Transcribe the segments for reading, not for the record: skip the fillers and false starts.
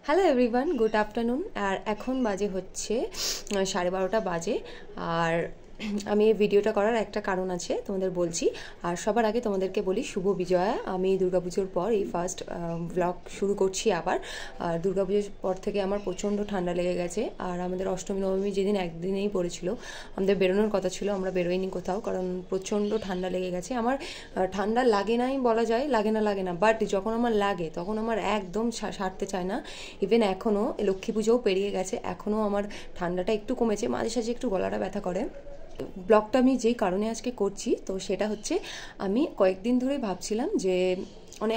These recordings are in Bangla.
Hello everyone, good afternoon. আর এখন বাজে হচ্ছে 12:30 বাজে। আর আমি এই ভিডিওটা করার একটা কারণ আছে, তোমাদের বলছি। আর সবার আগে তোমাদেরকে বলি শুভ বিজয়া। আমি দুর্গাপুজোর পর এই ফার্স্ট ব্লগ শুরু করছি আবার। আর দুর্গাপুজোর পর থেকে আমার প্রচণ্ড ঠান্ডা লেগে গেছে। আর আমাদের অষ্টমী নবমী যেদিন একদিনেই পড়েছিল, আমাদের বেরোনোর কথা ছিল, আমরা বেরোইনি কোথাও, কারণ প্রচণ্ড ঠান্ডা লেগে গেছে। আমার ঠান্ডা লাগে নাই বলা যায়, লাগে না, বাট যখন আমার লাগে তখন আমার একদম সারতে চায় না। ইভেন এখনও লক্ষ্মী পুজোও পেরিয়ে গেছে, এখনও আমার ঠান্ডাটা একটু কমেছে, মাঝে সাঝে একটু গলাটা ব্যথা করে। ব্লগটা আমি যেই কারণে আজকে করছি, তো সেটা হচ্ছে আমি কয়েকদিন ধরে ভাবছিলাম যে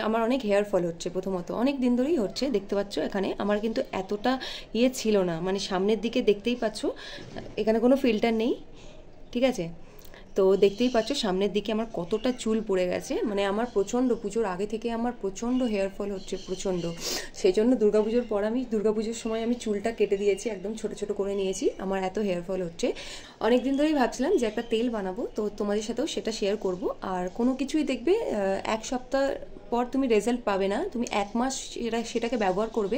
আমার অনেক হেয়ার ফল হচ্ছে। প্রথমত অনেক দিন ধরেই হচ্ছে, দেখতে পাচ্ছ এখানে আমার কিন্তু এতটা ছিল না, মানে সামনের দিকে দেখতেই পাচ্ছ এখানে কোনো ফিল্টার নেই, ঠিক আছে? তো দেখতেই পাচ্ছ সামনের দিকে আমার কতটা চুল পড়ে গেছে, মানে আমার প্রচণ্ড পুজোর আগে থেকে আমার প্রচণ্ড হেয়ার ফল হচ্ছে, প্রচণ্ড। সেই জন্য দুর্গাপুজোর পর আমি দুর্গাপুজোর সময় আমি চুলটা কেটে দিয়েছি, একদম ছোট ছোট করে নিয়েছি, আমার এত হেয়ার ফল হচ্ছে। অনেক দিন ধরেই ভাবছিলাম যে একটা তেল বানাবো, তো তোমাদের সাথেও সেটা শেয়ার করব। আর কোনো কিছুই দেখবে এক সপ্তাহ পর তুমি রেজাল্ট পাবে না, তুমি 1 মাস সেটাকে ব্যবহার করবে,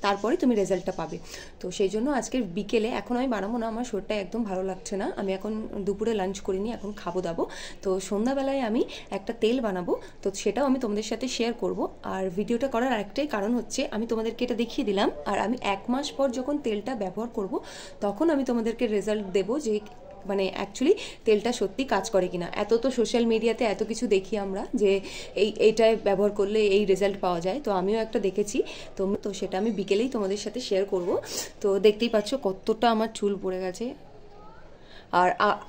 তারপরে তুমি রেজাল্টটা পাবে। তো সেই জন্য আজকের বিকেলে, এখন আমি বানাবো না, আমার শরীরটা একদম ভালো লাগছে না, আমি এখন দুপুরে লাঞ্চ করিনি, এখন খাবো দাবো। তো সন্ধ্যাবেলায় আমি একটা তেল বানাবো, তো সেটাও আমি তোমাদের সাথে শেয়ার করব। আর ভিডিওটা করার আরেকটাই কারণ হচ্ছে, আমি তোমাদেরকে এটা দেখিয়ে দিলাম, আর আমি 1 মাস পর যখন তেলটা ব্যবহার করব, তখন আমি তোমাদেরকে রেজাল্ট দেবো যে মানে অ্যাকচুয়ালি তেলটা সত্যি কাজ করে কিনা। এত তো সোশ্যাল মিডিয়াতে এত কিছু দেখি আমরা যে এইটায় ব্যবহার করলে এই রেজাল্ট পাওয়া যায়, তো আমিও একটা দেখেছি। তো সেটা আমি বিকেলেই তোমাদের সাথে শেয়ার করব। তো দেখতেই পাচ্ছ কতটা আমার চুল পড়ে গেছে। আর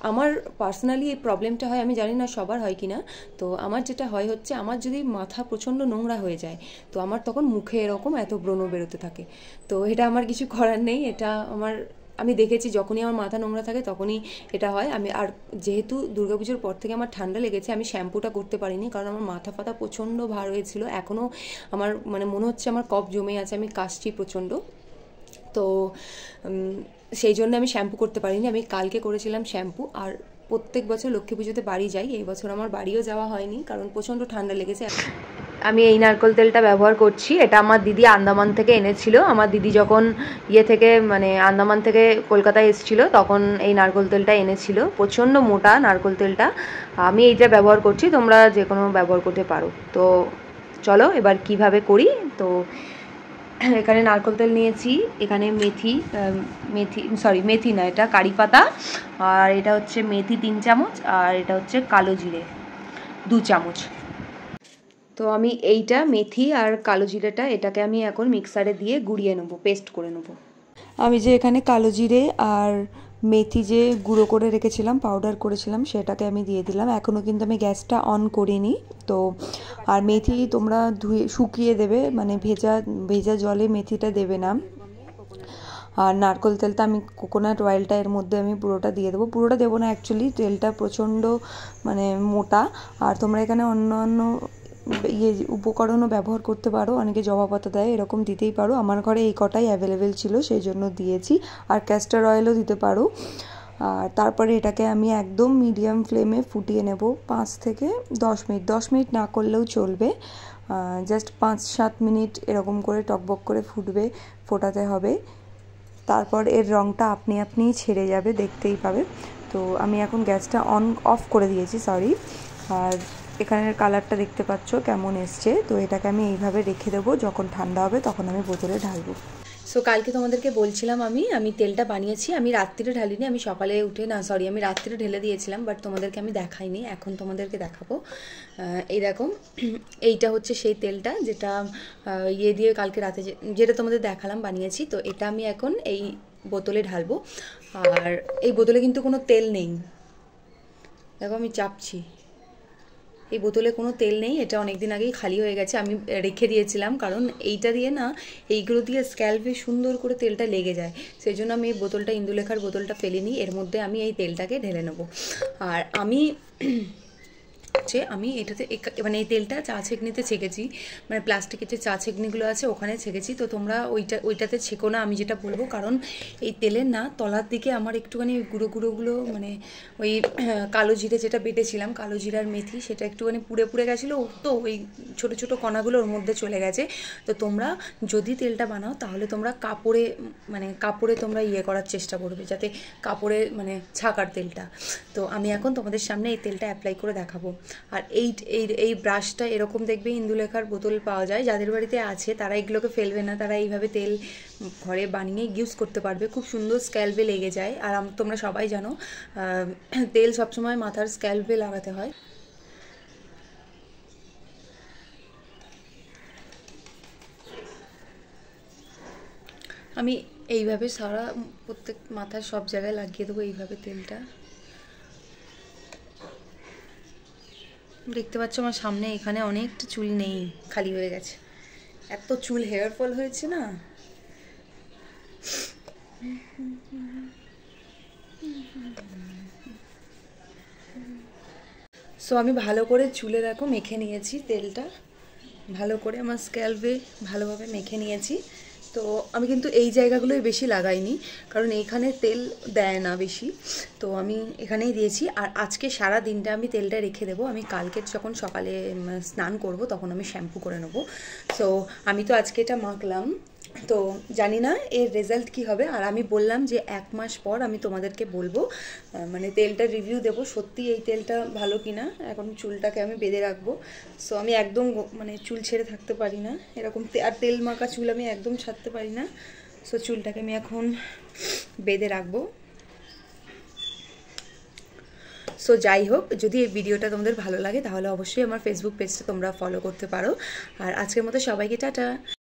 আমার পার্সোনালি এই প্রবলেমটা হয়, আমি জানি না সবার হয় কি না। তো আমার যেটা হয় হচ্ছে, আমার যদি মাথা প্রচণ্ড নোংরা হয়ে যায়, তো আমার তখন মুখে এরকম এত ব্রণ বেরোতে থাকে। তো এটা আমার কিছু করার নেই, এটা আমি দেখেছি যখনই আমার মাথা নোংরা থাকে তখনই এটা হয়। আর যেহেতু দুর্গাপুজোর পর থেকে আমার ঠান্ডা লেগেছে, আমি শ্যাম্পুটা করতে পারিনি, কারণ আমার মাথা ফাতা প্রচণ্ড ভার হয়েছিল। এখনও আমার মানে মনে হচ্ছে আমার কফ জমে আছে, আমি কাশছি প্রচণ্ড। তো সেই জন্য আমি শ্যাম্পু করতে পারিনি, আমি কালকে করেছিলাম শ্যাম্পু। আর প্রত্যেক বছর লক্ষ্মী পুজোতে বাড়ি যাই, এই বছর আমার বাড়িও যাওয়া হয়নি, কারণ প্রচণ্ড ঠান্ডা লেগেছে। আমি এই নারকেল তেলটা ব্যবহার করছি, এটা আমার দিদি আন্দামান থেকে এনেছিল। আমার দিদি যখন থেকে মানে আন্দামান থেকে কলকাতায় এসেছিল, তখন এই নারকেল তেলটা এনেছিল, প্রচণ্ড মোটা নারকেল তেলটা। আমি এইটা ব্যবহার করছি, তোমরা যে কোনো ব্যবহার করতে পারো। তো চলো এবার কিভাবে করি। তো এখানে নারকেল তেল নিয়েছি, এখানে মেথি না, এটা কারি পাতা, আর এটা হচ্ছে মেথি 3 চামচ, আর এটা হচ্ছে কালো জিরে 2 চামচ। তো আমি এইটা মেথি আর কালো জিরেটা, এটাকে আমি এখন মিক্সারে দিয়ে গুঁড়িয়ে নেবো, পেস্ট করে নেবো। আমি যে এখানে কালো জিরে আর মেথি যে গুঁড়ো করে রেখেছিলাম, পাউডার করেছিলাম, সেটাকে আমি দিয়ে দিলাম। এখনও কিন্তু আমি গ্যাসটা অন করিনি। তো আর মেথি তোমরা শুকিয়ে দেবে, মানে ভেজা জলে মেথিটা দেবে না। আর নারকেল তেলটা আমি কোকোনাট অয়েলটা এর মধ্যে আমি পুরোটা দিয়ে দেবো, পুরোটা দেবো না অ্যাকচুয়ালি, তেলটা প্রচণ্ড মানে মোটা। আর তোমরা এখানে অন্য উপকরণও ব্যবহার করতে পারো, অনেকে জবা পাতা দেয়, এরকম দিতেই পারো। আমার ঘরে এই কটাই অ্যাভেলেবেল ছিল, সেই জন্য দিয়েছি। আর ক্যাস্টার অয়েলও দিতে পারো। আর তারপরে এটাকে আমি একদম মিডিয়াম ফ্লেমে ফুটিয়ে নেব 5 থেকে 10 মিনিট, 10 মিনিট না করলেও চলবে, জাস্ট 5-7 মিনিট এরকম করে টকবক করে ফোটাতে হবে। তারপর এর রঙটা আপনি ছেড়ে যাবে, দেখতেই পাবে। তো আমি এখন গ্যাসটা অফ করে দিয়েছি, সরি। আর এখানের কালারটা দেখতে পাচ্ছ কেমন এসছে। তো এটাকে আমি এইভাবে রেখে দেবো, যখন ঠান্ডা হবে তখন আমি বোতলে ঢালবো। সো কালকে তোমাদেরকে বলছিলাম আমি তেলটা বানিয়েছি, আমি রাত্রিরে ঢালিনি, আমি সকালে উঠে আমি রাত্রিরে ঢেলে দিয়েছিলাম, বাট তোমাদেরকে আমি দেখাইনি, এখন তোমাদেরকে দেখাবো। এই রকম এইটা হচ্ছে সেই তেলটা যেটা দিয়ে কালকে রাতে যেটা তোমাদের দেখালাম বানিয়েছি। তো এটা আমি এখন এই বোতলে ঢালবো। আর এই বোতলে কিন্তু কোনো তেল নেই, দেখো আমি চাপছি, এই বোতলে কোনো তেল নেই, এটা অনেক দিন আগেই খালি হয়ে গেছে, আমি রেখে দিয়েছিলাম, কারণ এইটা দিয়ে না, এইগুলো দিয়ে স্ক্যাল্পে সুন্দর করে তেলটা লেগে যায়, সেই জন্য আমি এই বোতলটা, ইন্দুলেখার বোতলটা ফেলিনি, এর মধ্যে আমি এই তেলটাকে ঢেলে নেব। আর আমি এটাতে মানে এই তেলটা চা ছেঁকনিতে ছেঁকেছি, মানে প্লাস্টিকের যে চা ছেঁকনিগুলো আছে ওখানে ছেঁকেছি। তো তোমরা ওইটাতে ছেঁকো না, আমি যেটা বলবো, কারণ এই তেলের না তলার দিকে আমার একটুখানি গুঁড়োগুলো মানে ওই কালো জিরে যেটা বেটেছিলাম, কালো জিরার মেথি, সেটা একটুখানি পুড়ে গেছিলো, তো ওই ছোটো ছোটো কণাগুলো ওর মধ্যে চলে গেছে। তো তোমরা যদি তেলটা বানাও তাহলে তোমরা কাপড়ে তোমরা করার চেষ্টা করবে, যাতে কাপড়ে মানে ছাকার তেলটা। তো আমি এখন তোমাদের সামনে এই তেলটা অ্যাপ্লাই করে দেখাবো। আর এই ব্রাশটা এরকম দেখবে ইন্দুলেখার বোতল পাওয়া যায়, যাদের বাড়িতে আছে তারা এগুলোকে ফেলবে না, তারা এইভাবে তেল ঘরে বানিয়ে ইউজ করতে পারবে, খুব সুন্দর স্ক্যাল্পে লেগে যায়। আর তোমরা সবাই জানো তেল সবসময় মাথার স্ক্যাল্পে লাগাতে হয়। আমি এইভাবে সারা প্রত্যেক মাথার সব জায়গায় লাগিয়ে দেবো এইভাবে তেলটা। দেখতে পাচ্ছ আমার সামনে এখানে অনেকটা চুল নেই, খালি হয়ে গেছে, এত চুল হেয়ার ফল হয়েছে না। সো আমি ভালো করে চুলে দেখো মেখে নিয়েছি তেলটা, ভালো করে আমার স্ক্যাল্পে ভালোভাবে মেখে নিয়েছি। তো আমি কিন্তু এই জায়গাগুলোই বেশি লাগাইনি, কারণ এইখানে তেল দেয় না বেশি, তো আমি এখানেই দিয়েছি। আর আজকে সারা দিনটা আমি তেলটা রেখে দেবো, আমি কালকে যখন সকালে স্নান করব তখন আমি শ্যাম্পু করে নেবো। সো আমি তো আজকে এটা মাখলাম, তো জানি না এর রেজাল্ট কি হবে। আর আমি বললাম যে 1 মাস পর আমি তোমাদেরকে বলবো, মানে তেলটা রিভিউ দেবো সত্যি এই তেলটা ভালো কিনা। এখন চুলটাকে আমি বেঁধে রাখবো। সো আমি একদম মানে চুল ছেড়ে থাকতে পারি না এরকম, আর তেল মাখা চুল আমি একদম ছাড়তে পারি না। সো চুলটাকে আমি এখন বেঁধে রাখবো। সো যাই হোক, যদি এই ভিডিওটা তোমাদের ভালো লাগে তাহলে অবশ্যই আমার ফেসবুক পেজটা তোমরা ফলো করতে পারো। আর আজকের মতো সবাইকে টাটা।